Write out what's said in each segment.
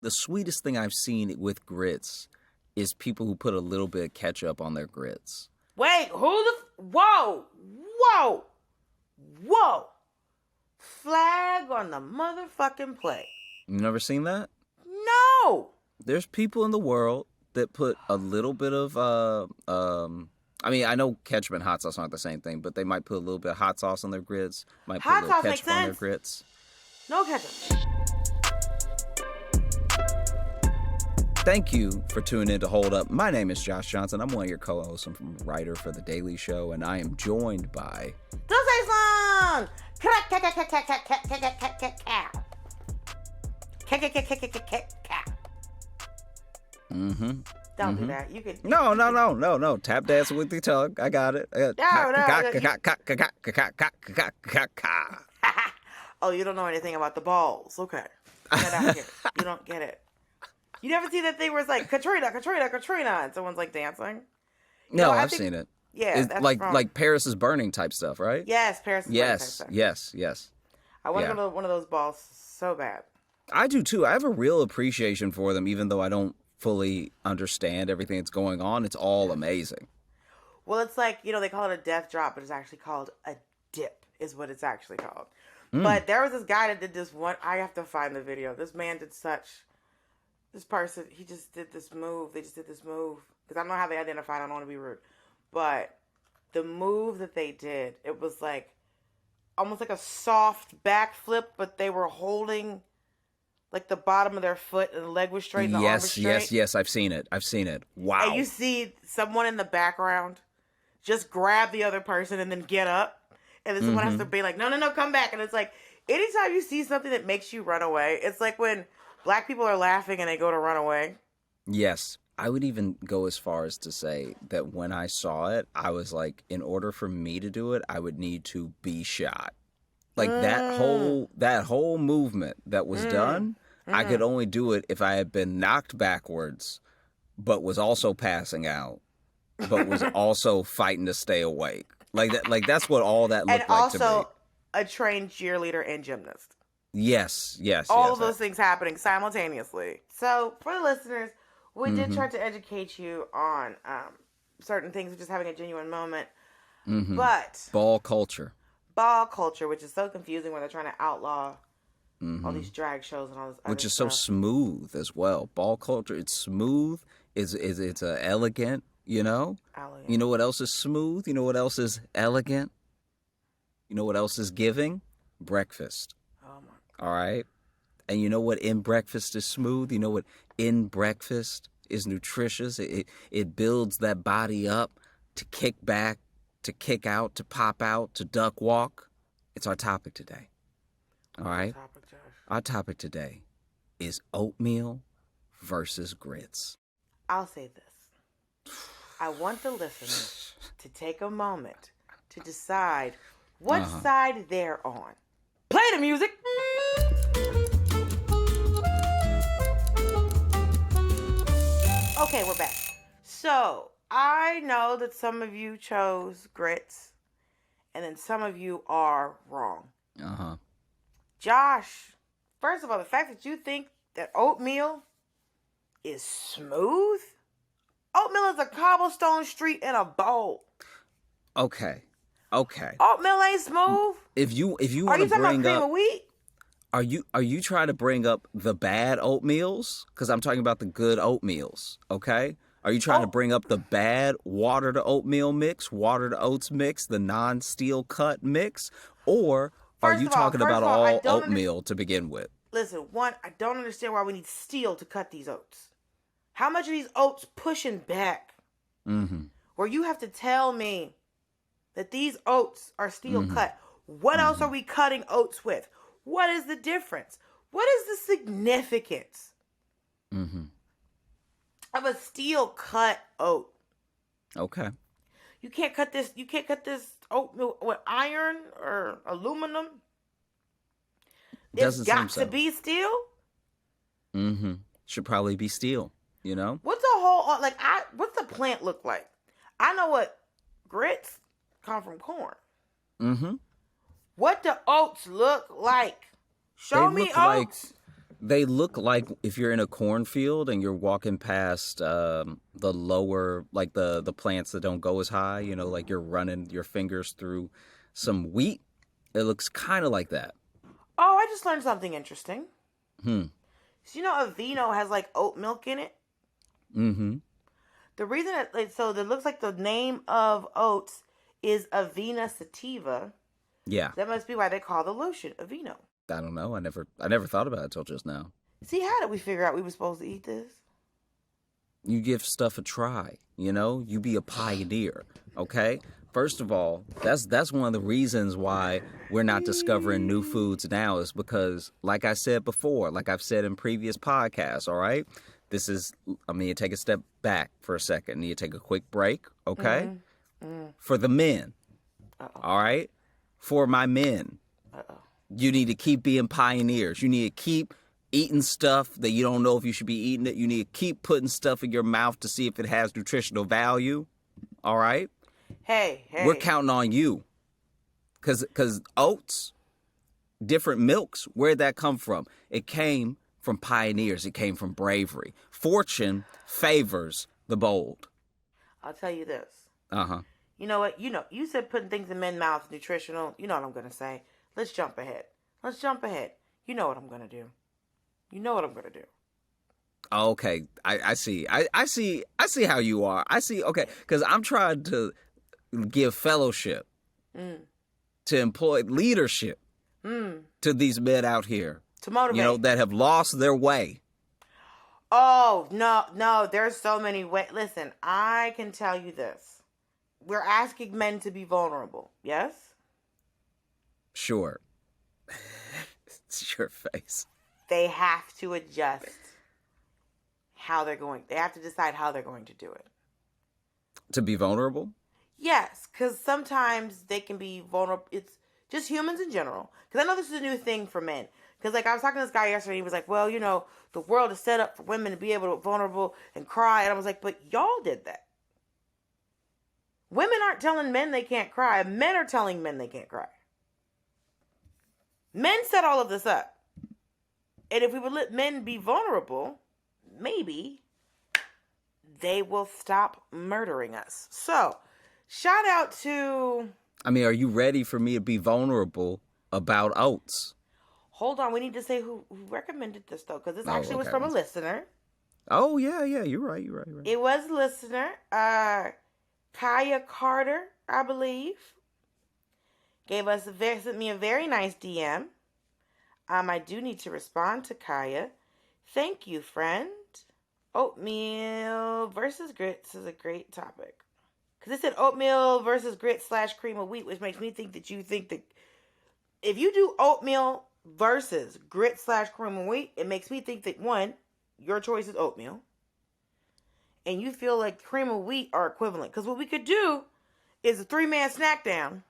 The sweetest thing I've seen with grits is people who put a little bit of ketchup on their grits. Wait, whoa, whoa, whoa. Flag on the motherfucking play. You never seen that? No. There's people in the world that put a little bit of, I mean, I know ketchup and hot sauce aren't the same thing, but they might put a little bit of hot sauce on their grits, might put Hot a little sauce makes ketchup on their sense. grits. No ketchup. Thank you for tuning in to Hold Up. My name is Josh Johnson. I'm one of your co-hosts. I'm a writer for The Daily Show, and I am joined by... Don't say song! Mm-hmm. Don't do that. You could... No. Tap dancing with your tongue. I got it. Oh, you don't know anything about the balls. Okay. Get out of here. You don't get it. You never see that thing where it's like, Katrina, and someone's like dancing? No, I've seen it. Yeah, it's that's like Paris is Burning type stuff, right? Yes, Paris is Burning type stuff. Yes. I want to go to one of those balls so bad. I do too. I have a real appreciation for them, even though I don't fully understand everything that's going on. It's all amazing. Well, it's like, they call it a death drop, but it's actually called a dip, is what it's actually called. But there was this guy that did this one. I have to find the video. This man did this person, he just did this move. They just did this move. Because I don't know how they identified. I don't want to be rude. But the move that they did, it was like almost like a soft backflip, but they were holding like the bottom of their foot and the leg was straight and the arm was straight. Yes. I've seen it. Wow. And you see someone in the background just grab the other person and then get up. And then someone has to be like, no, come back. And it's like, anytime you see something that makes you run away, it's like when Black people are laughing and they go to run away. Yes. I would even go as far as to say that when I saw it, I was like, in order for me to do it, I would need to be shot. Like that whole movement that was done, I could only do it if I had been knocked backwards, but was also passing out, but was also fighting to stay awake. Like that's what all that looked like to me. And also a trained cheerleader and gymnast. Yes. All of those things happening simultaneously. So, for the listeners, we did try to educate you on certain things, just having a genuine moment. But ball culture, which is so confusing when they're trying to outlaw all these drag shows and all this other which is stuff. so smooth as well. Ball culture, it's smooth. It's elegant. Elegant. You know what else is smooth? You know what else is elegant? You know what else is giving? Breakfast. Oh my God. All right. And you know what in breakfast is smooth? You know what in breakfast is nutritious? It builds that body up to kick back, to kick out, to pop out, to duck walk. It's our topic today. All right? Our topic today is oatmeal versus grits. I'll say this. I want the listeners to take a moment to decide what side they're on. Play the music! Okay, we're back. So, I know that some of you chose grits, and then some of you are wrong. Josh, first of all, the fact that you think that oatmeal is smooth? Oatmeal is a cobblestone street in a bowl. Okay. Oatmeal ain't smooth. If you Are you want to talking about bring cream up, of wheat? are you trying to bring up the bad oatmeals? Because I'm talking about the good oatmeals. Okay. Are you trying to bring up the bad water to oatmeal mix, water to oats mix, the non-steel cut mix, or are you talking about all oatmeal to begin with? Listen, one, I don't understand why we need steel to cut these oats. How much are these oats pushing back? Where you have to tell me that these oats are steel cut. What else are we cutting oats with? What is the difference? What is the significance of a steel cut oat? Okay. You can't cut this oatmeal with iron or aluminum. It's got to be steel. Should probably be steel. What's a whole what's the plant look like? I know what grits come from corn. What do oats look like? Show me oats. They look like if you're in a cornfield and you're walking past the lower, like the plants that don't go as high, you know, like you're running your fingers through some wheat. It looks kind of like that. Oh, I just learned something interesting. Hmm. So you know, Aveeno has like oat milk in it. Mm-hmm. The reason it looks like the name of oats is Avena sativa. Yeah. That must be why they call the lotion Aveeno. I don't know. I never thought about it till just now. See, how did we figure out we were supposed to eat this? You give stuff a try, you know? You be a pioneer, okay? First of all, that's one of the reasons why we're not discovering new foods now is because, like I said before, like I've said in previous podcasts, all right? I'm going to take a step back for a second. I need to take a quick break, okay? For the men, all right? For my men. You need to keep being pioneers. You need to keep eating stuff that you don't know if you should be eating it. You need to keep putting stuff in your mouth to see if it has nutritional value. All right? Hey. We're counting on you. Because oats, different milks, where'd that come from? It came from pioneers. It came from bravery. Fortune favors the bold. I'll tell you this. Uh-huh. You know what? You said putting things in men's mouths nutritional. You know what I'm going to say. Let's jump ahead. You know what I'm going to do. Okay, I see. I see how you are. I see. Okay, because I'm trying to give fellowship, to employ leadership to these men out here, to motivate, you know, that have lost their way. Oh no, there's so many ways. Listen, I can tell you this: we're asking men to be vulnerable. Yes. Sure. It's your face. They have to adjust how they're going. They have to decide how they're going to do it. To be vulnerable? Yes, because sometimes they can be vulnerable. It's just humans in general. Because I know this is a new thing for men. Because like I was talking to this guy yesterday, he was like, well, you know, the world is set up for women to be able to be vulnerable and cry. And I was like, but y'all did that. Women aren't telling men they can't cry. Men are telling men they can't cry. Men set all of this up. And if we would let men be vulnerable, maybe they will stop murdering us. So, shout out to... I mean, are you ready for me to be vulnerable about oats? Hold on, we need to say who recommended this, though, because this actually was from a listener. Oh, yeah, you're right. It was a listener, Kaya Carter, I believe. Sent me a very nice DM. I do need to respond to Kaya. Thank you, friend. Oatmeal versus grits is a great topic. Because it said oatmeal versus grits / cream of wheat, which makes me think that you think that if you do oatmeal versus grits / cream of wheat, it makes me think that, one, your choice is oatmeal. And you feel like cream of wheat are equivalent. Because what we could do is a 3-man snack down.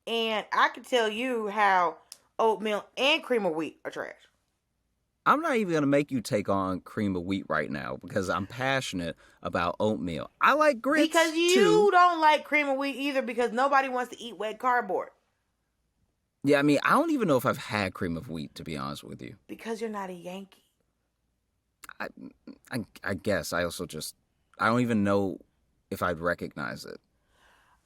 And I could tell you how oatmeal and cream of wheat are trash. I'm not even going to make you take on cream of wheat right now because I'm passionate about oatmeal. I like grits because you don't like cream of wheat either because nobody wants to eat wet cardboard. Yeah, I mean, I don't even know if I've had cream of wheat, to be honest with you. Because you're not a Yankee. I guess. I also I don't even know if I'd recognize it.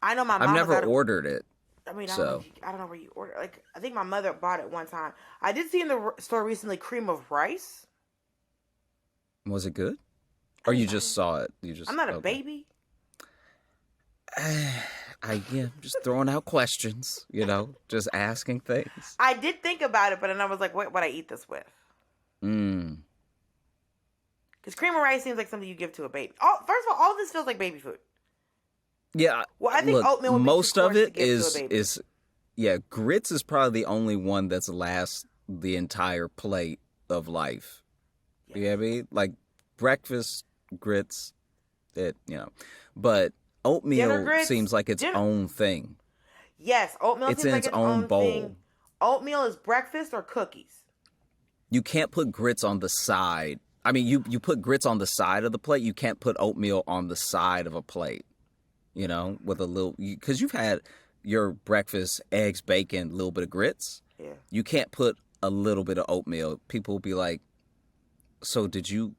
I know my mom. I've never ordered it. I mean, I don't know where you order. Like, I think my mother bought it one time. I did see in the store recently cream of rice. Was it good? Or you just saw it? I'm not a baby. Just throwing out questions, you know, just asking things. I did think about it, but then I was like, what would I eat this with? Because cream of rice seems like something you give to a baby. First of all this feels like baby food. Yeah, well, I think oatmeal would be most of it is grits is probably the only one that's lasts the entire plate of life. Yes. You know what I mean? Like breakfast grits, but oatmeal seems like its own thing. Yes, oatmeal seems like its own bowl. Thing. Oatmeal is breakfast or cookies. You can't put grits on the side. I mean, you put grits on the side of the plate. You can't put oatmeal on the side of a plate. You know, with a little, because you've had your breakfast, eggs, bacon, a little bit of grits. Yeah. You can't put a little bit of oatmeal, people will be like, "So did you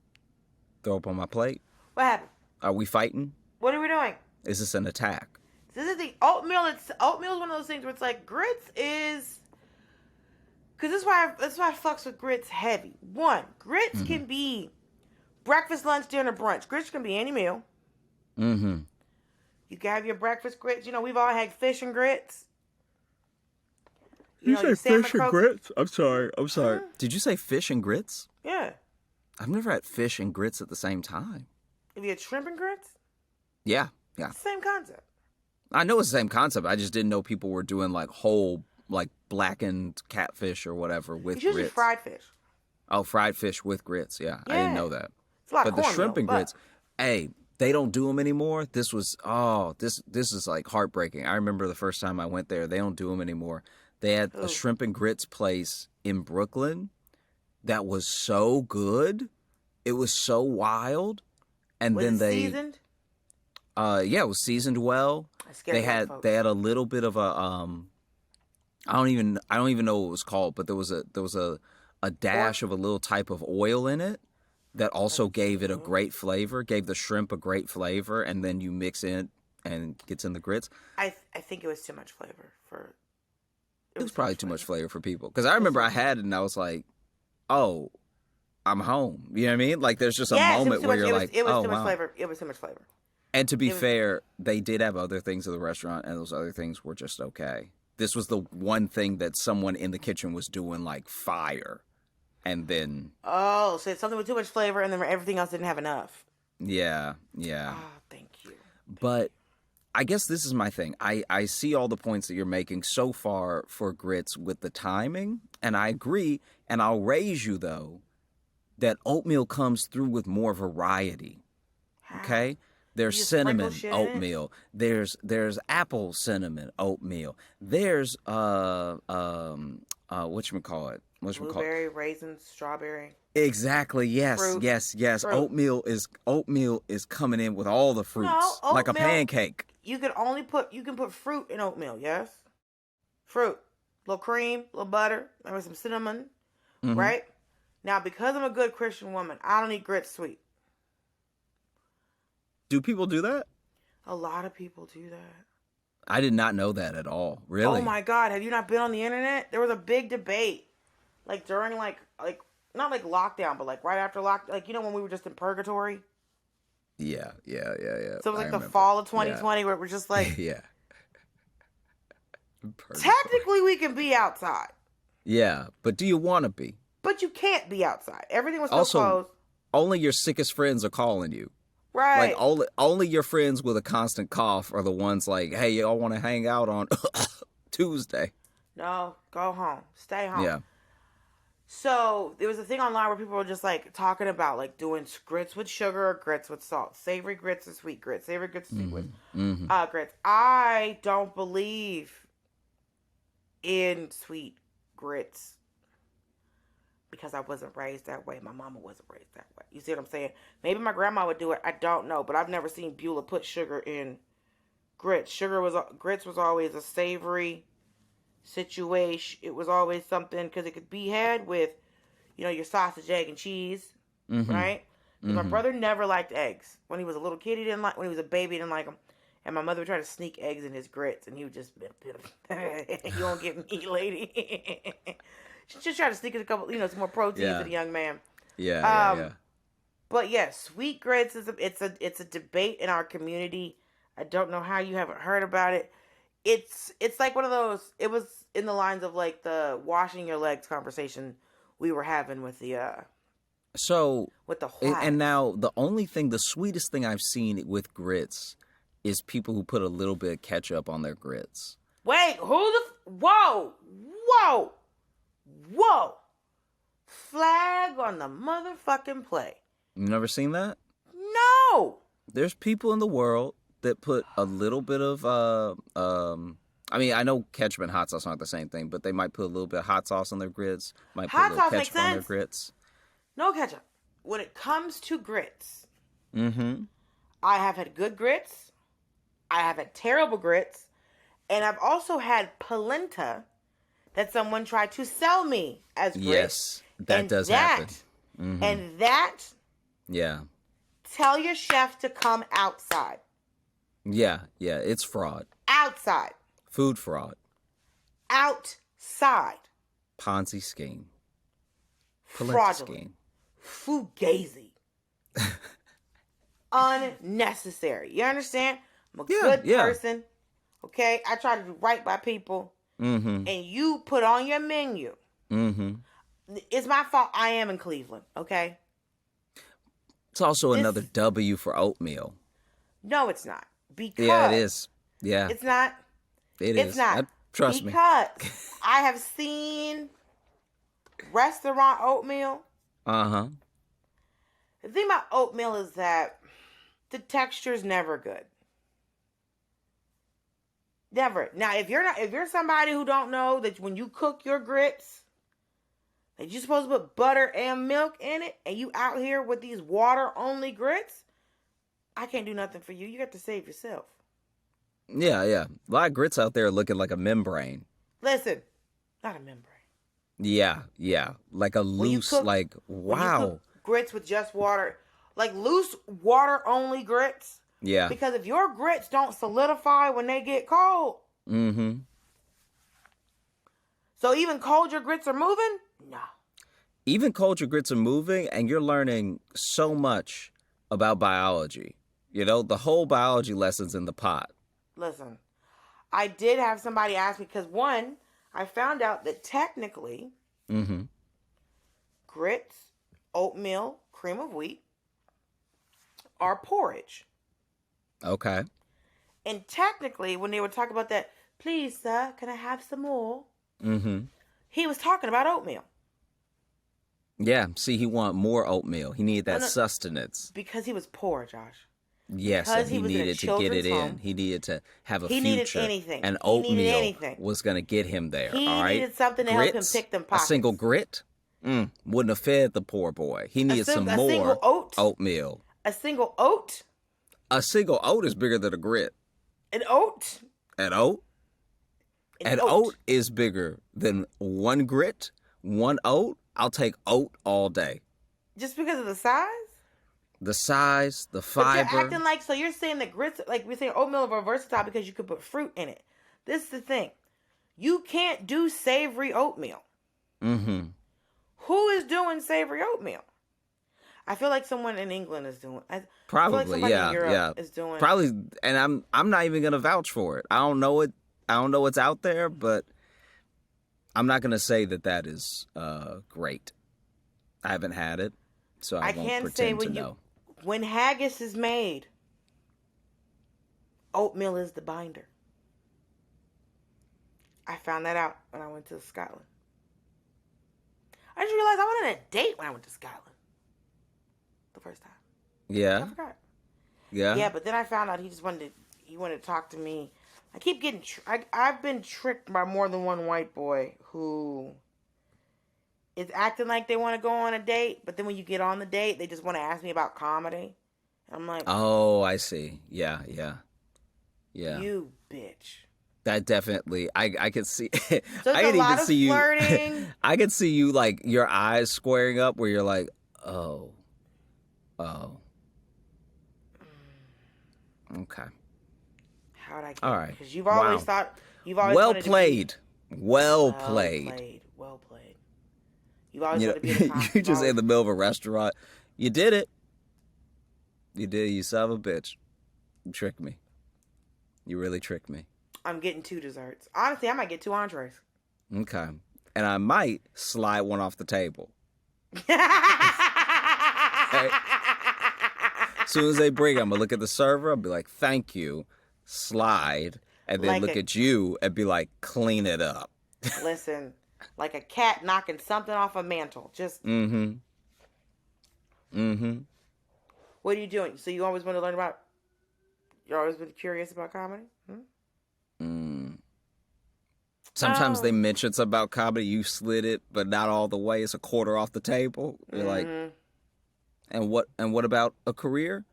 throw up on my plate? What happened? Are we fighting? What are we doing? Is this an attack?" This is the oatmeal. Oatmeal is one of those things where it's like grits is, because that's why I fucks with grits heavy. One, grits can be breakfast, lunch, dinner, brunch. Grits can be any meal. Mm-hmm. You can have your breakfast grits. You know, we've all had fish and grits. You know, say your salmon fish and grits? I'm sorry. Did you say fish and grits? Yeah. I've never had fish and grits at the same time. Have you had shrimp and grits? Yeah. Same concept. I know it's the same concept. I just didn't know people were doing like whole, like blackened catfish or whatever with It's usually grits. fried fish. Oh, fried fish with grits. Yeah. I didn't know that. It's a lot But of the cornmeal, shrimp and grits, hey, they don't do them anymore. This is like heartbreaking. I remember the first time I went there. They don't do them anymore. They had a shrimp and grits place in Brooklyn that was so good. It was so wild. And Was then it seasoned? Yeah, it was seasoned well. They had a little bit of a I don't even know what it was called, but there was a dash of a little type of oil in it that also gave it a great flavor, gave the shrimp a great flavor, and then you mix it and gets in the grits. I think it was too much flavor for. It was probably too much flavor for people. Because I remember I had it and I was like, oh, I'm home. You know what I mean? Like there's just a moment where you're like, it was oh, too much wow. flavor. It was too much flavor. And to be fair, they did have other things at the restaurant, and those other things were just okay. This was the one thing that someone in the kitchen was doing like fire. And then... Oh, so it's something with too much flavor, and then everything else didn't have enough. Yeah. Oh, thank you. But I guess this is my thing. I see all the points that you're making so far for grits with the timing, and I agree. And I'll raise you, though, that oatmeal comes through with more variety. Okay? There's cinnamon oatmeal. There's apple cinnamon oatmeal. There's whatchamacallit? Blueberry, raisins, strawberry. Exactly. Yes. Fruit. Yes. Fruit. Oatmeal is coming in with all the fruits, like a pancake. You can put fruit in oatmeal. Yes, fruit, little cream, little butter, maybe some cinnamon. Right now, because I'm a good Christian woman, I don't eat grits sweet. Do people do that? A lot of people do that. I did not know that at all. Really? Oh my God! Have you not been on the internet? There was a big debate, like during like not like lockdown, but like right after like when we were just in purgatory. Yeah. So it was like the fall of 2020 where it was just like, yeah. Technically, we can be outside. Yeah, but do you want to be? But you can't be outside. Everything was still closed. Only your sickest friends are calling you. Right. Like only your friends with a constant cough are the ones like, hey, y'all want to hang out on Tuesday? No, go home. Stay home. Yeah. So there was a thing online where people were just like talking about like doing grits with sugar or grits with salt, savory grits or sweet grits, savory grits or sweet grits. I don't believe in sweet grits because I wasn't raised that way. My mama wasn't raised that way. You see what I'm saying? Maybe my grandma would do it. I don't know, but I've never seen Beulah put sugar in grits. Grits was always a savory situation. It was always something because it could be had with, your sausage, egg, and cheese, right? My brother never liked eggs. When he was a little kid, when he was a baby, he didn't like them. And my mother would try to sneak eggs in his grits, and he would just, you won't get me, lady. She just tried to sneak in a couple, some more protein for the young man. Yeah. But yeah, sweet grits it's a debate in our community. I don't know how you haven't heard about it. It's like one of those. It was in the lines of like the washing your legs conversation we were having with the with the whites. And now the sweetest thing I've seen with grits is people who put a little bit of ketchup on their grits. Wait, whoa, flag on the motherfucking play. You never seen that? No. There's people in the world that put a little bit of I mean, I know ketchup and hot sauce aren't the same thing, but they might put a little bit of hot sauce on their grits, might put a little ketchup on their grits. No ketchup. When it comes to grits, I have had good grits, I have had terrible grits, and I've also had polenta that someone tried to sell me as grits. Yes, that and does that, happen. Mm-hmm. And that, Yeah. tell your chef to come outside. Yeah, it's fraud. Outside. Food fraud. Outside. Ponzi scheme. Polenta Fraudulent. scheme. Fugazi. Unnecessary. You understand? I'm a good person. Okay? I try to do right by people. Mm-hmm. And you put on your menu. Mm-hmm. It's my fault I am in Cleveland. Okay? It's also another W for oatmeal. No, it's not. Because yeah, it is. Yeah. It's not. It's not. Trust me. Because I have seen restaurant oatmeal. Uh-huh. The thing about oatmeal is that the texture is never good. Never. Now, if you're somebody who don't know that when you cook your grits, that you're supposed to put butter and milk in it, and you out here with these water-only grits, I can't do nothing for you. You got to save yourself. Yeah. A lot of grits out there looking like a membrane. Listen, not a membrane. Yeah. Like a loose, wow. When you cook grits with just water, like loose water-only grits. Yeah. Because if your grits don't solidify when they get cold. Mm-hmm. So even cold your grits are moving? No. Even cold your grits are moving, and you're learning so much about biology. You know, the whole biology lesson's in the pot. Listen, I did have somebody ask me, because one, I found out that technically grits, oatmeal, cream of wheat are porridge. Okay. And technically, when they were talking about that, please, sir, can I have some more? Mm-hmm. He was talking about oatmeal. Yeah, see, he wanted more oatmeal. He needed that sustenance. Because he was poor, Josh. Yes, because and he needed to get it in. He needed to have a future. He needed anything. And oatmeal was going to get him there, He all right? needed something to help him pick them pockets. A single grit wouldn't have fed the poor boy. He needed some more oatmeal. A single oat? A single oat is bigger than a grit. An oat? An oat? An oat is bigger than one grit, one oat. I'll take oat all day. Just because of the size? The size, the fiber. But you're acting like, so you're saying that grits, like we're saying oatmeal are versatile because you could put fruit in it. This is the thing. You can't do savory oatmeal. Mm-hmm. Who is doing savory oatmeal? I feel like someone in England is doing. Probably, yeah. Is doing. Probably, and I'm not even gonna vouch for it. I don't know it. I don't know what's out there, but I'm not gonna say that is great. I haven't had it, so I won't can't pretend say to know. When haggis is made, oatmeal is the binder. I found that out when I went to Scotland. I just realized I went on a date when I went to Scotland. The first time. Yeah. I forgot. Yeah. Yeah, but then I found out he wanted to talk to me. I keep getting, I've been tricked by more than one white boy who is acting like they want to go on a date, but then when you get on the date, they just want to ask me about comedy. And I'm like, oh, I see. Yeah. You bitch. That definitely, I could see. So I could even see flirting. you. I could see you, like, your eyes squaring up where you're like, oh. Okay. How'd I get all right? Because you've always thought you've always well wanted played. To be, well played. Well played. You've always wanted to be in you just in the middle of a restaurant. You did it. You did. You son of a bitch. You tricked me. You really tricked me. I'm getting 2 desserts. Honestly, I might get 2 entrees. Okay. And I might slide one off the table. Okay. As soon as they bring it, I'm going to look at the server. I'll be like, thank you. Slide. And then look at you and be like, clean it up. Listen, like a cat knocking something off a mantle. Just. Mm-hmm. What are you doing? So you always want to learn about. You're always been curious about comedy? Sometimes they mention something about comedy. You slid it, but not all the way. It's a quarter off the table. You're like, and what about a career?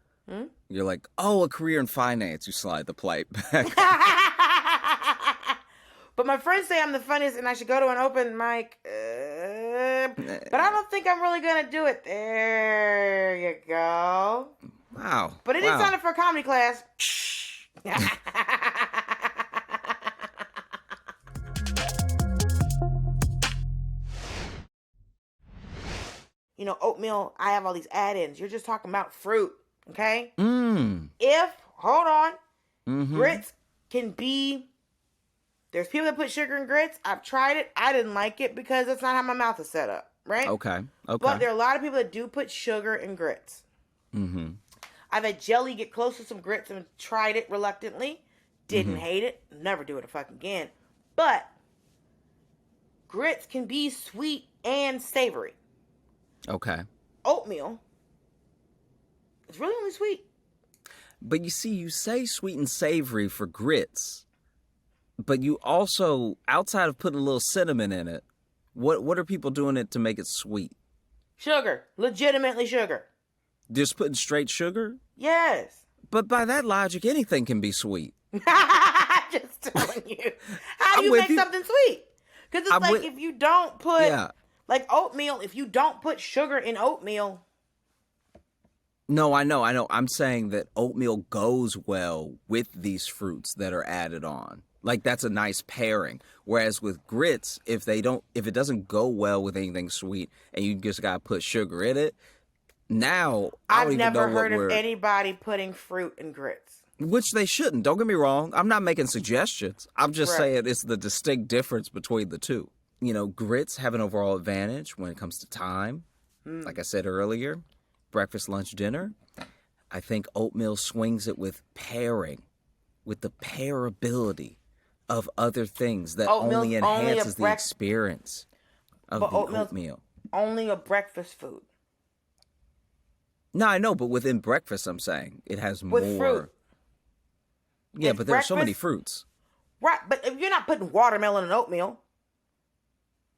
You're like, oh, a career in finance. You slide the plate back. But my friends say I'm the funniest and I should go to an open mic. But I don't think I'm really going to do it. There you go. Wow. But it is wow. sign up for a comedy class. You know, oatmeal, I have all these add-ins. You're just talking about fruit, okay? Hold on, grits can be, there's people that put sugar in grits. I've tried it. I didn't like it because that's not how my mouth is set up, right? Okay. But there are a lot of people that do put sugar in grits. I've had jelly get close to some grits and tried it reluctantly. Didn't hate it. Never do it again. But grits can be sweet and savory. Okay. Oatmeal is really only sweet. But you see, you say sweet and savory for grits, but you also, outside of putting a little cinnamon in it, what are people doing it to make it sweet? Sugar. Legitimately sugar. Just putting straight sugar? Yes. But by that logic, anything can be sweet. Just telling you. How do you make something sweet? Because it's if you don't put, like oatmeal, if you don't put sugar in oatmeal. No, I know. I'm saying that oatmeal goes well with these fruits that are added on. Like, that's a nice pairing. Whereas with grits, if it doesn't go well with anything sweet and you just got to put sugar in it, now I've never heard of anybody putting fruit in grits. Which they shouldn't. Don't get me wrong. I'm not making suggestions. I'm just saying it's the distinct difference between the two. You know, grits have an overall advantage when it comes to time. Like I said earlier, breakfast, lunch, dinner. I think oatmeal swings it with pairing, with the pairability of other things that only enhances the experience of the oatmeal. Only a breakfast food. No, I know, but within breakfast, I'm saying it has more. With fruit. Yeah, but there's so many fruits. Right, but if you're not putting watermelon in oatmeal.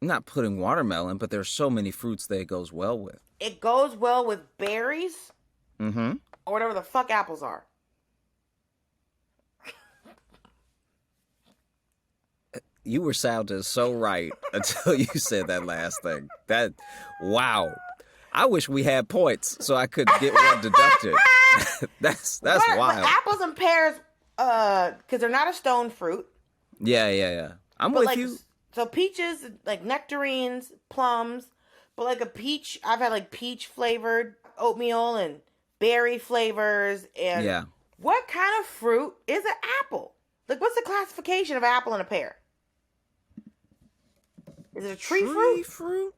I'm not putting watermelon, but there's so many fruits that it goes well with. It goes well with berries. Or whatever the fuck apples are. You were sounding so right until you said that last thing. Wow. I wish we had points so I could get one deducted. That's wild. Apples and pears, because they're not a stone fruit. Yeah. I'm with you. So peaches, like nectarines, plums, but like a peach, I've had like peach flavored oatmeal and berry flavors. And what kind of fruit is an apple? Like, what's the classification of an apple and a pear? Is it a tree fruit?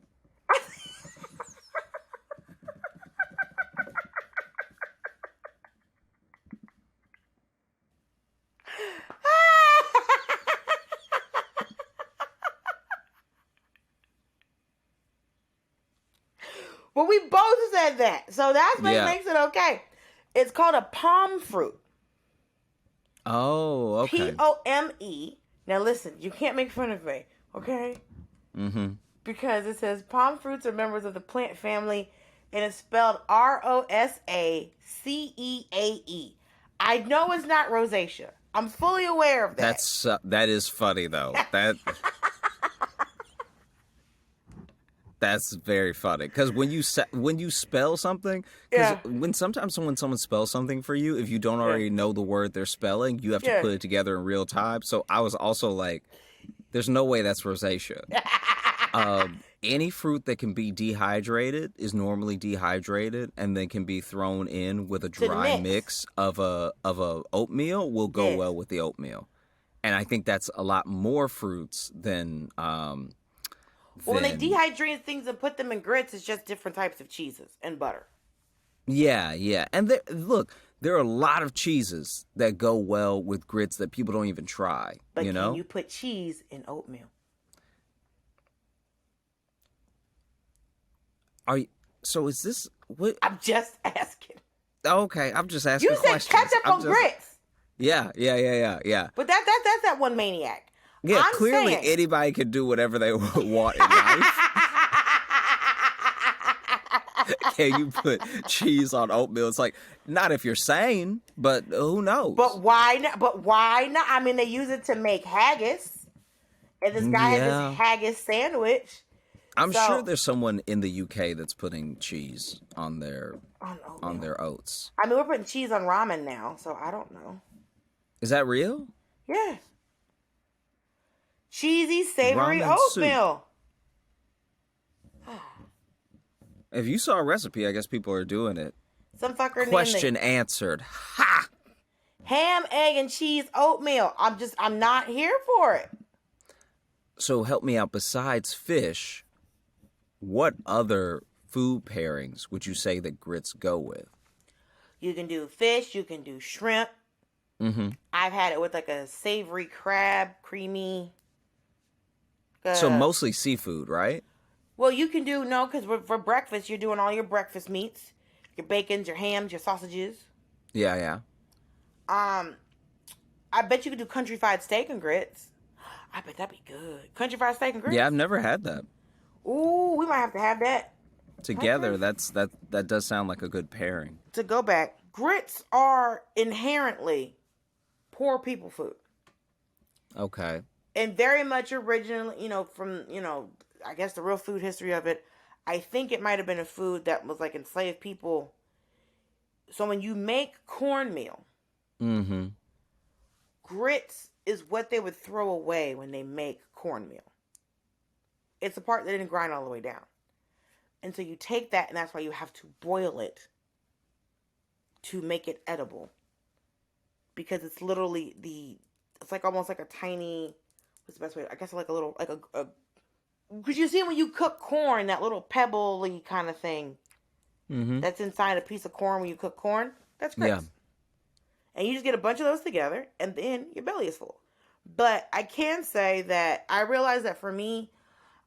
Well, we both said that. So that's what makes it okay. It's called a palm fruit. Oh, okay. Pome. Now listen, you can't make fun of me, okay? Because it says palm fruits are members of the plant family, and it's spelled Rosaceae. I know it's not rosacea. I'm fully aware of that. That is funny though. That's very funny, because when you spell something, when someone spells something for you, if you don't already know the word they're spelling, you have to put it together in real time. So I was also like, there's no way that's rosacea. Any fruit that can be dehydrated is normally dehydrated and then can be thrown in with a dry mix of a oatmeal will go well with the oatmeal. And I think that's a lot more fruits than when they dehydrate things and put them in grits, it's just different types of cheeses and butter. Yeah. And there are a lot of cheeses that go well with grits that people don't even try. But can you put cheese in oatmeal? So is this what? I'm just asking. Okay, I'm just asking. You said ketchup on grits. Yeah. But that's that one maniac. Yeah, clearly anybody can do whatever they want in life. Can you put cheese on oatmeal? It's like, not if you're sane, but who knows? But why not? I mean, they use it to make haggis. And this guy had Yeah. this haggis sandwich. I'm So- sure there's someone in the UK that's putting cheese on their I don't know. on their oats. I mean, we're putting cheese on ramen now, so I don't know. Is that real? Yeah. Cheesy, savory Ramen soup. oatmeal. If you saw a recipe, I guess people are doing it. Some fucker named Question answered. Ha! ham, egg, and cheese oatmeal. I'm not here for it. So help me out. Besides fish, what other food pairings would you say that grits go with? You can do fish. You can do shrimp. Mm-hmm. I've had it with like a savory crab, creamy. So mostly seafood, right? Well, you can do, no, because for breakfast, you're doing all your breakfast meats. Your bacons, your hams, your sausages. Yeah, yeah. I bet you could do country fried steak and grits. I bet that'd be good. Country fried steak and grits? Yeah, I've never had that. Ooh, we might have to have that. Together, that does sound like a good pairing. To go back, grits are inherently poor people food. Okay. And very much originally, from, I guess the real food history of it, I think it might have been a food that was like enslaved people. So when you make cornmeal, Mm-hmm. grits is what they would throw away when they make cornmeal. It's the part that didn't grind all the way down. And so you take that, and that's why you have to boil it to make it edible. Because it's literally it's like almost like a tiny, what's the best way? I guess like a little, like a because you see when you cook corn, that little pebbly kind of thing that's inside a piece of corn when you cook corn, that's grits. Yeah. And you just get a bunch of those together, and then your belly is full. But I can say that I realize that for me,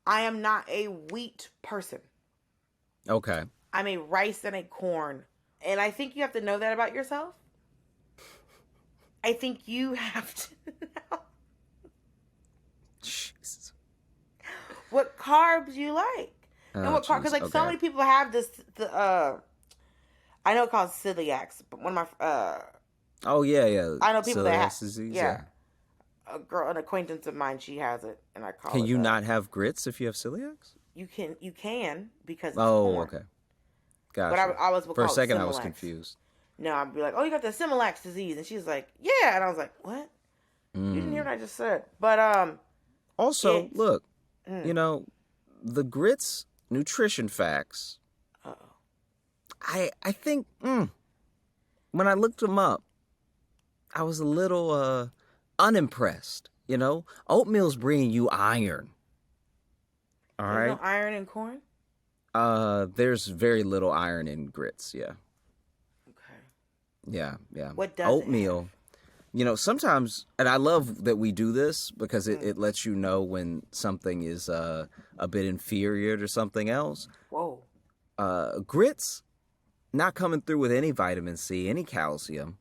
I am not a wheat person. Okay. I'm a rice and a corn. And I think you have to know that about yourself. I think you have to know Jesus. what carbs you like. And what carbs, because like so many people have this, I know it's called celiacs, but one of my, Oh, yeah. I know people that have, Celiac disease, yeah. An acquaintance of mine, she has it, and I call it. Can you not have grits if you have celiacs? You can because it's Oh, corn. okay. Gotcha. But I was For a second, I was Similac. confused. No, I'd be like, oh, you got the Similac disease, and she's like, yeah, and I was like, what? You didn't hear what I just said. But Also, look, the grits nutrition facts. I think when I looked them up, I was a little unimpressed. Oatmeal's bringing you iron. All there's right. no iron in corn. There's very little iron in grits. Yeah. Okay. Yeah. What does oatmeal? Sometimes, and I love that we do this because it lets you know when something is a bit inferior to something else. Whoa. Grits not coming through with any vitamin C, any calcium,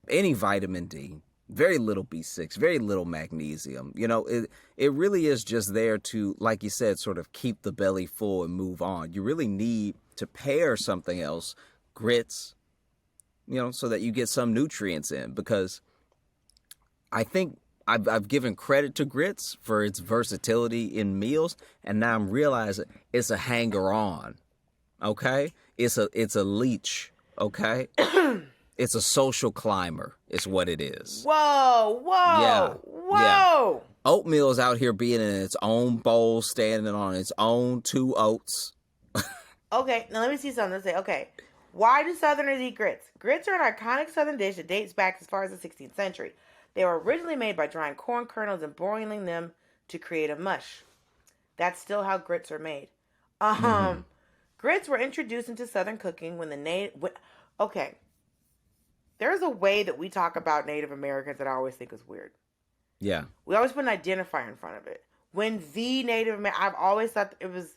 any vitamin D, very little B6, very little magnesium. It really is just there to, like you said, sort of keep the belly full and move on. You really need to pair something else, grits, so that you get some nutrients in, because I think I've given credit to grits for its versatility in meals, and now I'm realizing it's a hanger-on, okay? It's a leech, okay? It's a social climber. It's what it is. Whoa. Yeah. Whoa. Oatmeal's out here being in its own bowl, standing on its own 2 oats. Okay, now let me see something to say. Okay, why do Southerners eat grits? Grits are an iconic Southern dish that dates back as far as the 16th century. They were originally made by drying corn kernels and boiling them to create a mush. That's still how grits are made. Grits were introduced into Southern cooking when the native... Okay. There's a way that we talk about Native Americans that I always think is weird. Yeah. We always put an identifier in front of it. When the Native American... I've always thought it was...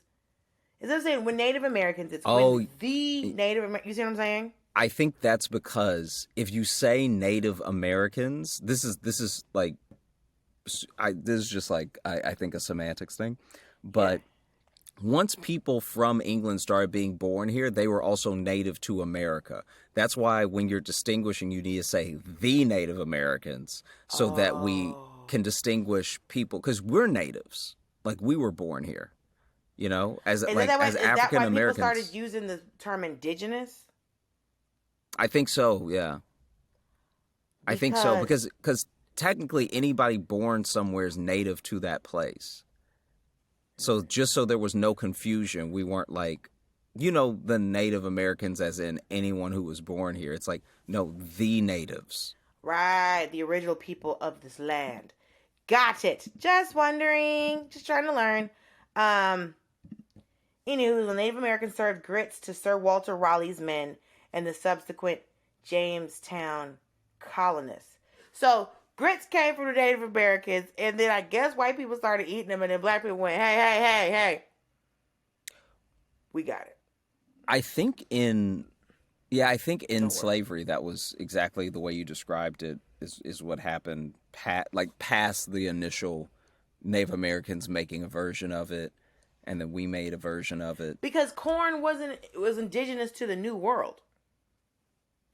Is that saying when Native Americans, it's when the Native Americans... You see what I'm saying? I think that's because if you say Native Americans, this is just like I think a semantics thing, but once people from England started being born here, they were also native to America. That's why when you're distinguishing, you need to say the Native Americans so that we can distinguish people, because we're natives. Like, we were born here, you know, as Is like that why, as is that African why people Americans. started using the term indigenous? I think so. Yeah, I think so because technically anybody born somewhere is native to that place. So just so there was no confusion, we weren't like, you know, the Native Americans as in anyone who was born here. It's like, no, the natives. Right, the original people of this land. Got it. Just wondering. Just trying to learn. Anywho, the Native Americans served grits to Sir Walter Raleigh's men and the subsequent Jamestown colonists. So, grits came from the Native Americans, and then I guess white people started eating them, and then black people went, hey. We got it. I think in slavery, that was exactly the way you described it, is what happened, past the initial Native Americans making a version of it, and then we made a version of it. Because corn was indigenous to the New World.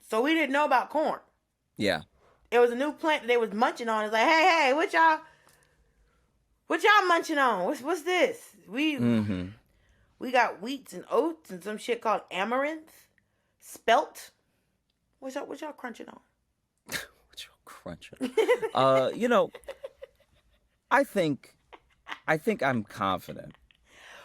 So we didn't know about corn. Yeah. It was a new plant that they was munching on. It's like, hey, what y'all munching on? What's this? We got wheats and oats and some shit called amaranth, spelt. What y'all crunching on? What y'all crunching? You know, I think I'm confident.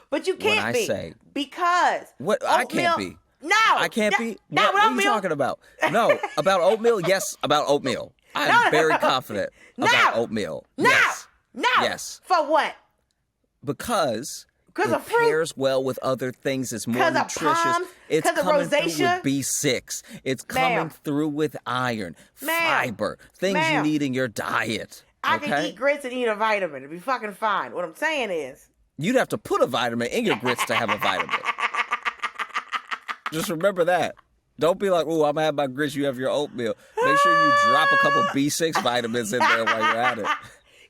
But you can't when I say, because what oatmeal, I can't be. No, I can't be. Not What are you talking about? No, about oatmeal. Yes, about oatmeal. I'm very confident about oatmeal. No, yes. no. Yes. For what? Because it of fruit? pairs well with other things. It's more nutritious. Palms? It's coming through rosacea? with B6. It's coming through with iron, fiber, things you need in your diet. I can eat grits and eat a vitamin. It'd be fucking fine. What I'm saying is, you'd have to put a vitamin in your grits to have a vitamin. Just remember that. Don't be like, "Ooh, I'm gonna have my grits. You have your oatmeal." Make sure you drop a couple B6 vitamins in there while you're at it.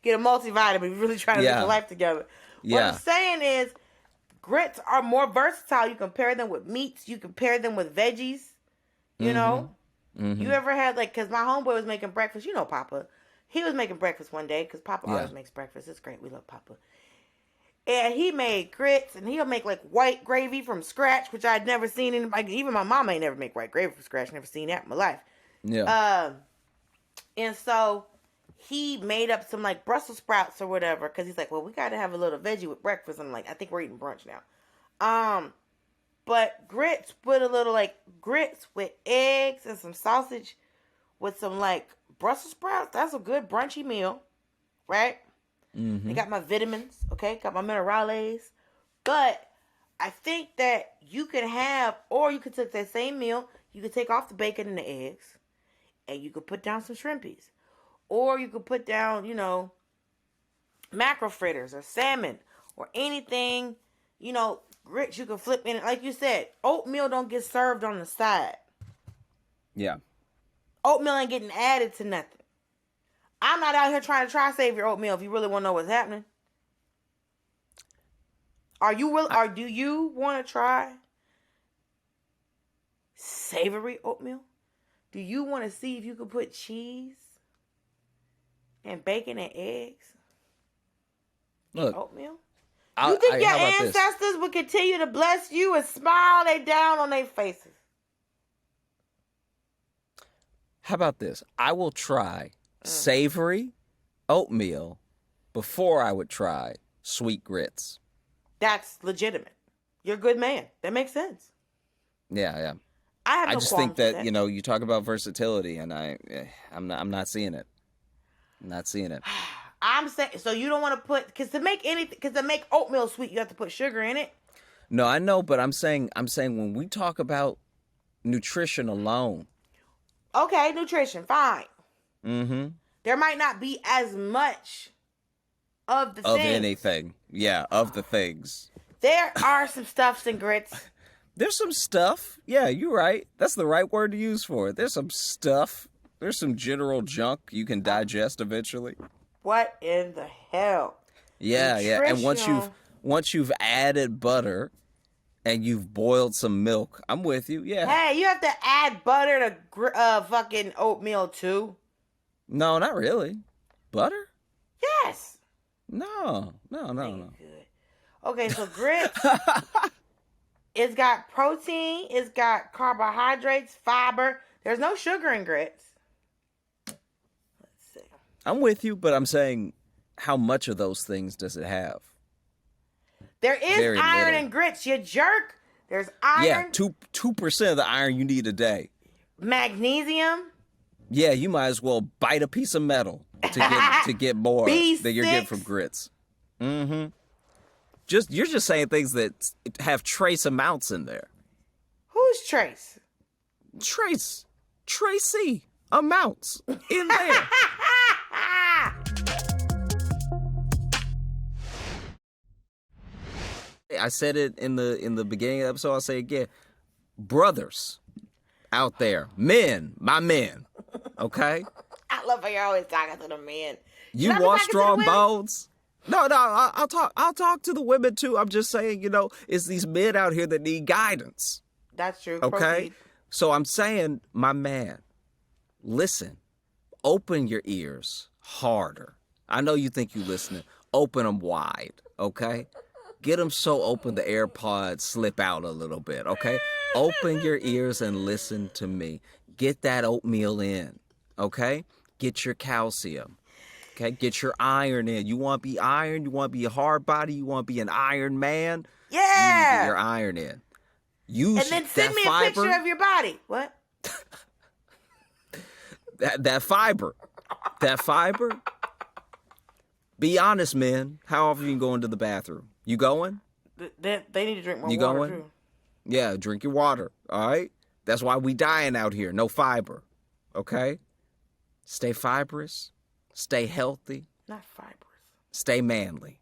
Get a multivitamin. You're really trying to get your life together. What I'm saying is, grits are more versatile. You compare them with meats. You compare them with veggies. You know? Mm-hmm. You ever had, like, because my homeboy was making breakfast. You know Papa. He was making breakfast one day because Papa always makes breakfast. It's great. We love Papa. And he made grits, and he'll make, like, white gravy from scratch, which I'd never seen anybody. Even my mama ain't never make white gravy from scratch. Never seen that in my life. Yeah. And so he made up some, like, Brussels sprouts or whatever, because he's like, well, we got to have a little veggie with breakfast. I'm like, I think we're eating brunch now. But grits with a little, like, grits with eggs and some sausage with some, like, Brussels sprouts. That's a good brunchy meal, right? Mm-hmm. I got my vitamins, okay? Got my minerales. But I think that you can have, or you could take that same meal, you could take off the bacon and the eggs, and you could put down some shrimpies. Or you could put down, you know, mackerel fritters or salmon or anything, you know, grits you can flip in. Like you said, oatmeal don't get served on the side. Yeah. Oatmeal ain't getting added to nothing. I'm not out here trying to save your oatmeal if you really want to know what's happening. Are you willing, or do you want to try savory oatmeal? Do you want to see if you could put cheese and bacon and eggs in oatmeal? You think your ancestors would continue to bless you and smile they down on their faces? How about this? I will try savory oatmeal before I would try sweet grits. That's legitimate. You're a good man. That makes sense. Yeah. I just think that, you know, you talk about versatility, and I'm not seeing it. I'm not seeing it. I'm saying, so you don't want to put, because to make oatmeal sweet, you have to put sugar in it. No, I know, but I'm saying when we talk about nutrition alone. Okay, nutrition, fine. Mm-hmm. There might not be as much of the things. Anything. Yeah, of the things. There are some stuffs and grits. There's some stuff. Yeah, you're right. That's the right word to use for it. There's some stuff. There's some general junk you can digest eventually. What in the hell? Yeah. And once you've added butter and you've boiled some milk, I'm with you. Yeah. Hey, you have to add butter to fucking oatmeal too. No, not really. Butter? Yes. No. Good. Okay, so grits. It's got protein. It's got carbohydrates, fiber. There's no sugar in grits. Let's see. I'm with you, but I'm saying, how much of those things does it have? There is Very iron little. in grits, you jerk. There's iron. Yeah, 2% of the iron you need a day. Magnesium. Yeah, you might as well bite a piece of metal to get more than you're getting from grits. Mm-hmm. You're just saying things that have trace amounts in there. Who's Trace? Tracy amounts in there. I said it in the beginning of the episode. I'll say it again. Brothers out there, my men, okay? I love how you're always talking to the men. You want strong bones? No, I'll talk to the women too. I'm just saying, it's these men out here that need guidance. That's true. Okay? Proceed. So I'm saying, my man, listen, open your ears harder. I know you think you're listening. Open them wide, okay? Get them so open the AirPods slip out a little bit, okay? Open your ears and listen to me. Get that oatmeal in, okay? Get your calcium. Okay, get your iron in. You want to be iron? You want to be a hard body? You want to be an iron man? Yeah. You need to get your iron in. Use and then send me fiber, a picture of your body. What? that fiber. That fiber. Be honest, man. How often you go into the bathroom? You going? They need to drink more you water, going? too. Yeah, drink your water, all right? That's why we dying out here. No fiber, okay? Stay fibrous. Stay healthy. Not fibrous. Stay manly.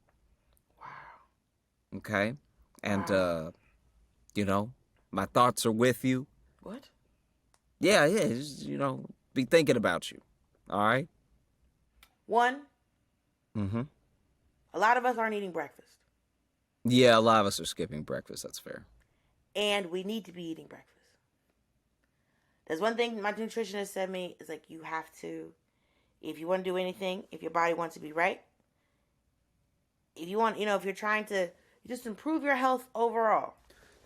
Wow. Okay? And, my thoughts are with you. What? Yeah, just, be thinking about you. All right? One, Mm-hmm. a lot of us aren't eating breakfast. Yeah, a lot of us are skipping breakfast. That's fair. And we need to be eating breakfast. There's one thing my nutritionist said to me, is like, you have to, if you want to do anything, if your body wants to be right, if you want, if you're trying to just improve your health overall,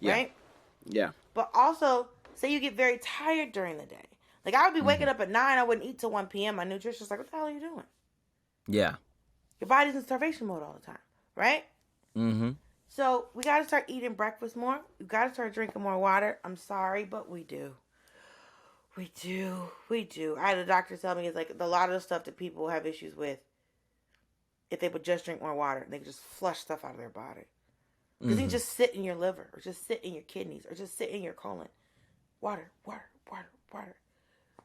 right? Yeah. But also, say you get very tired during the day. Like, I would be waking up at 9, I wouldn't eat till 1 p.m. My nutritionist's like, what the hell are you doing? Yeah. Your body's in starvation mode all the time, right? Mm-hmm. So, we got to start eating breakfast more. We got to start drinking more water. I'm sorry, but we do. We do. I had a doctor tell me, it's like a lot of the stuff that people have issues with, if they would just drink more water, they could just flush stuff out of their body. Because it can just sit in your liver, or just sit in your kidneys, or just sit in your colon. Water.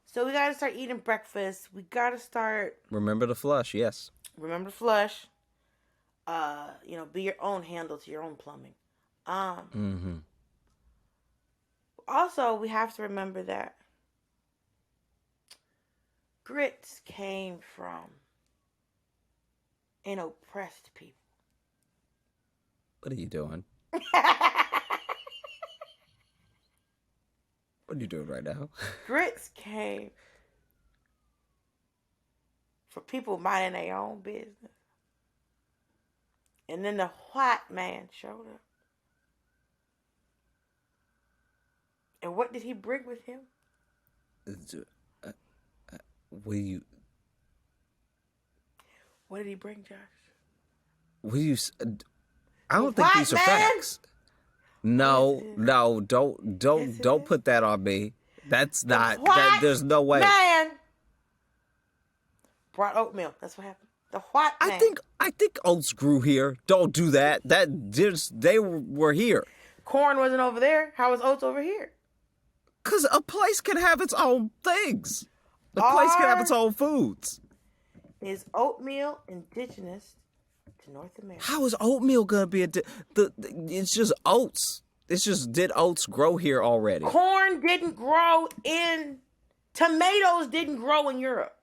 So we got to start eating breakfast. We got to start... Remember to flush, yes. Remember to flush. Be your own handle to your own plumbing. Mm-hmm. Also, we have to remember that grits came from an oppressed people. What are you doing? What are you doing right now? Grits came for people minding their own business. And then the white man showed up. And what did he bring with him? What did he bring, Josh? I don't think these are facts. No, don't put that on me. That's not. There's no way. Man brought oatmeal. That's what happened. The white man. I think oats grew here. Don't do that. They were here. Corn wasn't over there. How was oats over here? Because a place can have its own things. A place can have its own foods. Is oatmeal indigenous to North America? How is oatmeal gonna be it's just oats. It's just, did oats grow here already? Corn didn't grow in... Tomatoes didn't grow in Europe.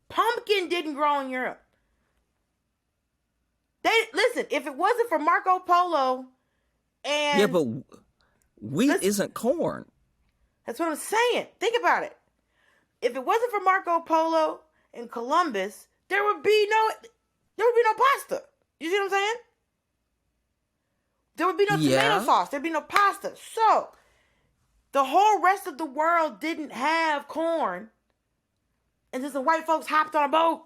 Pumpkin didn't grow in Europe. Listen, if it wasn't for Marco Polo and... Yeah, but wheat isn't corn. That's what I'm saying. Think about it. If it wasn't for Marco Polo and Columbus, there would be no pasta. You see what I'm saying? There would be no tomato sauce. There'd be no pasta. So, the whole rest of the world didn't have corn. And then the white folks hopped on a boat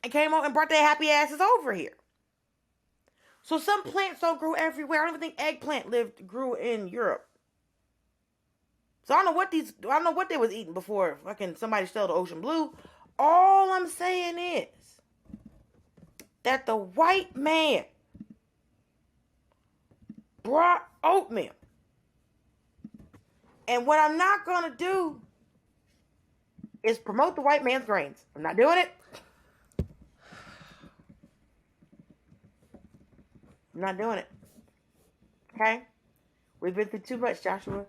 and came over and brought their happy asses over here. So some plants don't grow everywhere. I don't even think eggplant grew in Europe. So I don't know what they was eating before fucking somebody stole the ocean blue. All I'm saying is that the white man brought oatmeal. And what I'm not going to do is promote the white man's grains. I'm not doing it. I'm not doing it. Okay? We've been through too much, Joshua.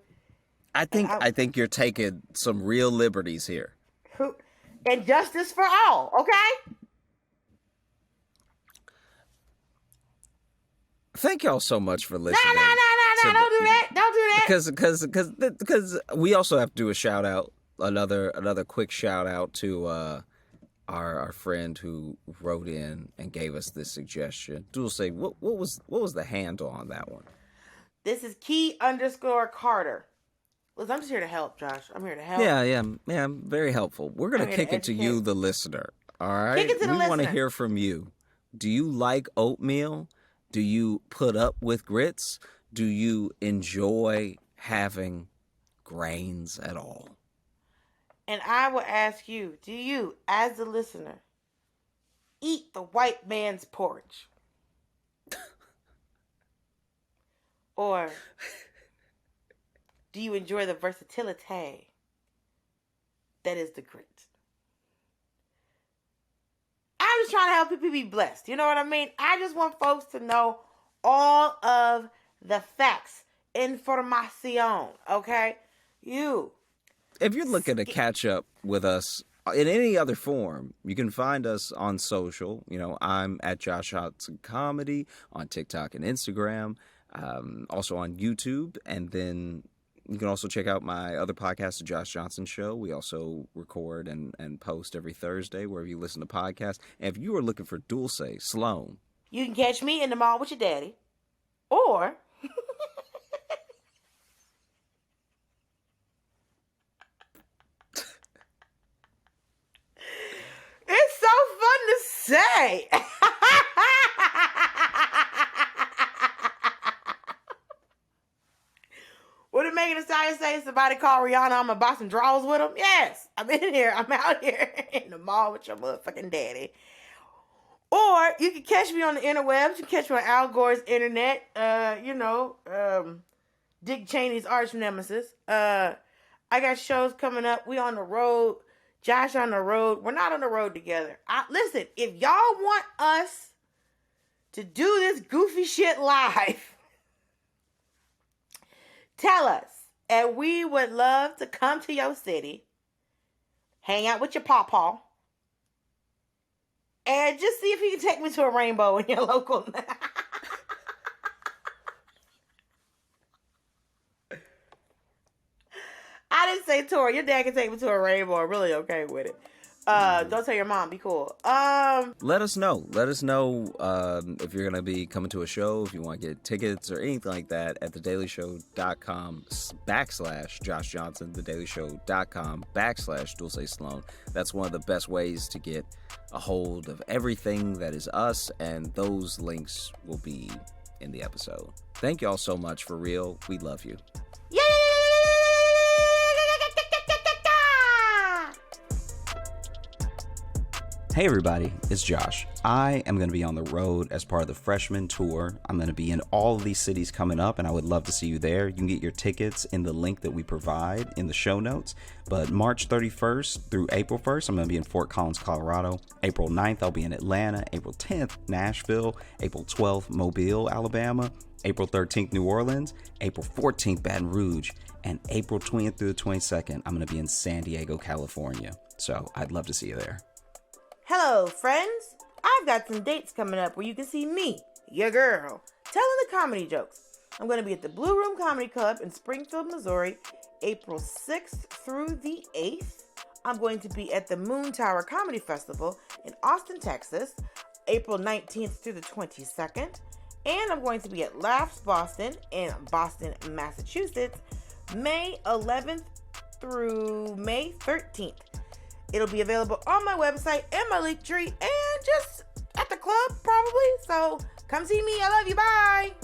I think you're taking some real liberties here. And justice for all, okay? Thank y'all so much for listening. No, don't do that. Don't do that. Because we also have to do a shout out, another quick shout out to our friend who wrote in and gave us this suggestion. Dulce, what was the handle on that one? This is Key_Carter. Listen, I'm just here to help, Josh. I'm here to help. Yeah, very helpful. We're gonna kick it to you, the listener. All right, kick it to the listener. We want to hear from you. Do you like oatmeal? Do you put up with grits? Do you enjoy having grains at all? And I will ask you, do you, as the listener, eat the white man's porridge? Or do you enjoy the versatility that is the grit? I'm just trying to help people be blessed. You know what I mean? I just want folks to know all of the facts. Información. Okay? If you're looking to catch up with us in any other form, you can find us on social. You know, I'm at Josh Johnson Comedy on TikTok and Instagram. Also on YouTube. And then you can also check out my other podcast, The Josh Johnson Show. We also record and post every Thursday wherever you listen to podcasts. And if you are looking for Dulce Sloan, you can catch me in the mall with your daddy. Or it's so fun to say. What did Megan Thee Stallion say? Somebody call Rihanna, I'm gonna buy some drawers with him? Yes, I'm out here in the mall with your motherfucking daddy. Or you can catch me on the interwebs. You can catch me on Al Gore's internet. Dick Cheney's arch nemesis. I got shows coming up. We on the road. Josh on the road. We're not on the road together. Listen, if y'all want us to do this goofy shit live, tell us. And we would love to come to your city, hang out with your pawpaw, and just see if you can take me to a rainbow in your local. I didn't say tour. Your dad can take me to a rainbow. I'm really okay with it. Don't tell your mom. Be cool. Let us know. Let us know if you're going to be coming to a show, if you want to get tickets or anything like that at thedailyShow.com/Josh Johnson, thedailyShow.com/Dulce Sloan. That's one of the best ways to get a hold of everything that is us, and those links will be in the episode. Thank y'all so much, for real. We love you. Yeah! Hey everybody, it's Josh. I am going to be on the road as part of the freshman tour. I'm going to be in all of these cities coming up, and I would love to see you there. You can get your tickets in the link that we provide in the show notes. But March 31st through April 1st, I'm going to be in Fort Collins, Colorado. April 9th, I'll be in Atlanta. April 10th, Nashville. April 12th, Mobile, Alabama. April 13th, New Orleans. April 14th, Baton Rouge. And April 20th through the 22nd, I'm going to be in San Diego, California. So I'd love to see you there. Hello, friends. I've got some dates coming up where you can see me, your girl, telling the comedy jokes. I'm going to be at the Blue Room Comedy Club in Springfield, Missouri, April 6th through the 8th. I'm going to be at the Moon Tower Comedy Festival in Austin, Texas, April 19th through the 22nd. And I'm going to be at Laughs Boston in Boston, Massachusetts, May 11th through May 13th. It'll be available on my website and my Linktree and just at the club probably. So come see me. I love you. Bye.